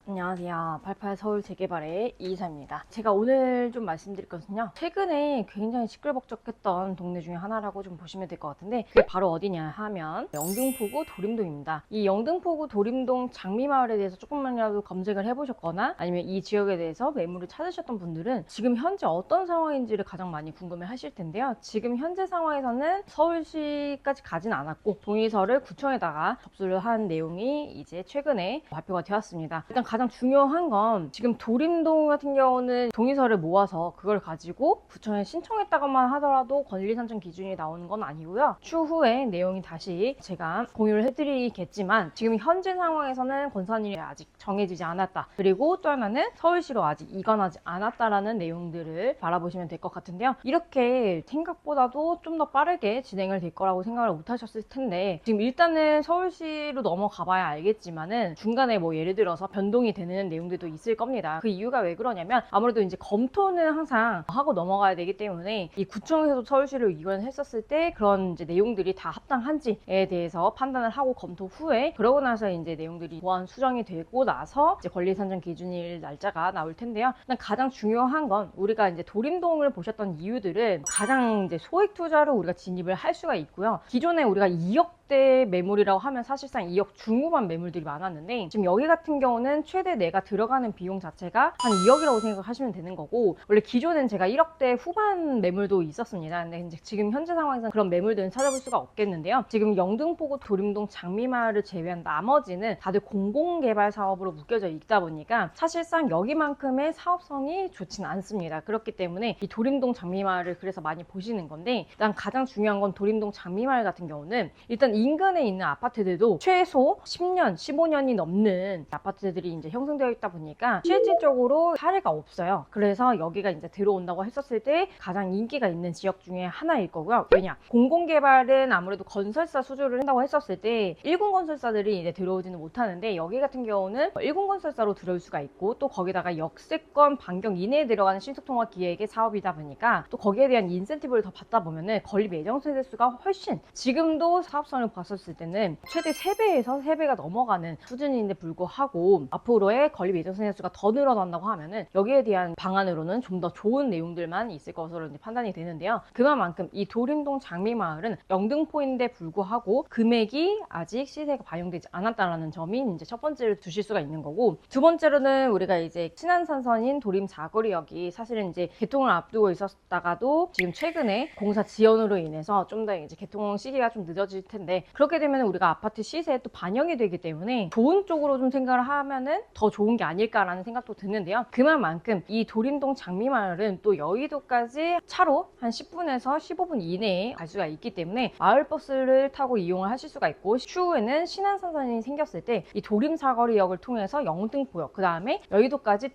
안녕하세요. 88 서울 재개발의 이이사입니다. 제가 오늘 좀 말씀드릴 것은요. 최근에 굉장히 시끌벅적했던 동네 중에 하나라고 좀 보시면 될 것 같은데 그게 바로 어디냐 하면 영등포구 도림동입니다. 이 영등포구 도림동 장미마을에 대해서 조금만이라도 검색을 해보셨거나 아니면 이 지역에 대해서 매물을 찾으셨던 분들은 지금 현재 어떤 상황인지를 가장 많이 궁금해 하실 텐데요. 지금 현재 상황에서는 서울시까지 가진 않았고 동의서를 구청에다가 접수를 한 내용이 이제 최근에 발표가 되었습니다. 일단 가장 중요한 건 지금 도림동 같은 경우는 동의서를 모아서 그걸 가지고 구청에 신청했다고만 하더라도 권리산정 기준이 나오는 건 아니고요. 추후에 내용이 다시 제가 공유를 해드리겠지만 지금 현재 상황에서는 권산일이 아직 정해지지 않았다. 그리고 또 하나는 서울시로 아직 이관하지 않았다라는 내용들을 바라보시면 될 것 같은데요. 이렇게 생각보다도 좀 더 빠르게 진행을 될 거라고 생각을 못 하셨을 텐데 지금 일단은 서울시로 넘어가 봐야 알겠지만은 중간에 뭐 예를 들어서 변동이 되는 내용들도 있을 겁니다. 그 이유가 왜 그러냐면 아무래도 이제 검토는 항상 하고 넘어가야 되기 때문에 이 구청에서도 서울시를 이관했었을 때 그런 이제 내용들이 다 합당한지에 대해서 판단을 하고 검토 후에 그러고 나서 이제 내용들이 보완 수정이 되고 나서 이제 권리산정 기준일 날짜가 나올 텐데요. 일단 가장 중요한 건 우리가 이제 도림동을 보셨던 이유들은 가장 이제 소액 투자로 우리가 진입을 할 수가 있고요. 기존에 우리가 2억대 매물이라고 하면 사실상 2억 중후반 매물들이 많았는데 지금 여기 같은 경우는 최대 내가 들어가는 비용 자체가 한 2억이라고 생각하시면 되는 거고 원래 기존엔 제가 1억대 후반 매물도 있었습니다. 근데 이제 지금 현재 상황에서는 그런 매물들은 찾아볼 수가 없겠는데요. 지금 영등포구 도림동 장미마을을 제외한 나머지는 다들 공공개발 사업으로 묶여져 있다 보니까 사실상 여기만큼의 사업성이 좋지는 않습니다. 그렇기 때문에 이 도림동 장미마을을 그래서 많이 보시는 건데 일단 가장 중요한 건 도림동 장미마을 같은 경우는 일단 인근에 있는 아파트들도 최소 10년, 15년이 넘는 아파트들이 이제 형성되어 있다 보니까 실질적으로 사례가 없어요. 그래서 여기가 이제 들어온다고 했었을 때 가장 인기가 있는 지역 중에 하나일 거고요. 왜냐? 공공개발은 아무래도 건설사 수주를 한다고 했었을 때 1군 건설사들이 이제 들어오지는 못하는데 여기 같은 경우는 1군 건설사로 들어올 수가 있고 또 거기다가 역세권 반경 이내에 들어가는 신속통합 기획의 사업이다 보니까 또 거기에 대한 인센티브를 더 받다 보면은 건립 예정 세대 수가 훨씬 지금도 사업성을 봤었을 때는 최대 3배에서 3배가 넘어가는 수준인데 불구하고 앞으로의 건립 예정 세대 수가 더 늘어난다고 하면은 여기에 대한 방안으로는 좀 더 좋은 내용들만 있을 것으로 이제 판단이 되는데요. 그만큼 이 도림동 장미마을은 영등포인데 불구하고 금액이 아직 시세가 반영되지 않았다라는 점이 이제 첫 번째로 두실 수가 있는 거고 두 번째로는 우리가 이제 친환산선인 도림 사거리역이 사실은 이제 개통을 앞두고 있었다가도 지금 최근에 공사 지연으로 인해서 좀 더 이제 개통 시기가 좀 늦어질 텐데 그렇게 되면 우리가 아파트 시세에 또 반영이 되기 때문에 좋은 쪽으로 좀 생각을 하면은 더 좋은 게 아닐까라는 생각도 드는데요. 그만큼 이 도림동 장미마을은 또 여의도까지 차로 한 10분에서 15분 이내에 갈 수가 있기 때문에 마을버스를 타고 이용을 하실 수가 있고 추후에는 신안산선이 생겼을 때 이 도림사거리역을 통해서 영등포역 그 다음에 여의도까지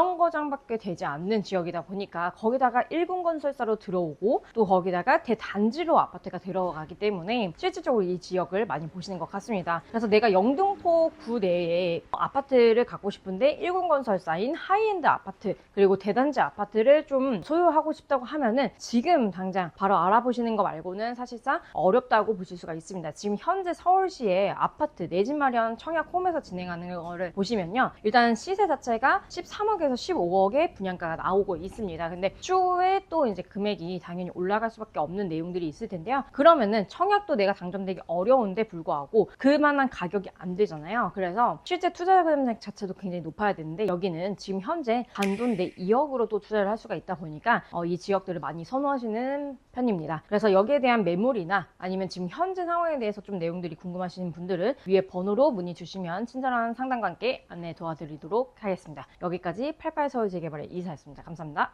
2정거장밖에 되지 않는 지역이다 보니까 거기다가 1군 건설사로 들어오고 또 거기다가 대단지로 아파트가 들어가기 때문에 실질적으로 이 지역을 많이 보시는 것 같습니다. 그래서 내가 영등포 구 내에 아파트를 갖고 싶은데 1군 건설사인 하이엔드 아파트 그리고 대단지 아파트를 좀 소유하고 싶다고 하면은 지금 당장 바로 알아보시는 거 말고는 사실상 어렵다고 보실 수가 있습니다. 지금 현재 서울시의 아파트 내 집 마련 청약 홈에서 진행하는 거를 보시면요. 일단 시세 자체가 13억에서 15억의 분양가가 나오고 있습니다. 근데 추후에 또 이제 금액이 당연히 올라갈 수밖에 없는 내용들이 있을 텐데요. 그러면은 청약도 내가 당첨되기 어려운데 불구하고 그만한 가격이 안 되잖아요. 그래서 실제 투자 금액 자체도 굉장히 높아야 되는데 여기는 지금 현재 단돈 내 2억으로도 투자를 할 수가 있다 보니까 이 지역들을 많이 선호하시는 편입니다. 그래서 여기에 대한 매물이나 아니면 지금 현재 상황에 대해서 좀 내용들이 궁금하신 분들은 위에 번호로 문의 주시면 친절한 상담과 함께 안내 도와드리도록 하겠습니다. 여기까지 88 서울 재개발의 이사였습니다. 감사합니다.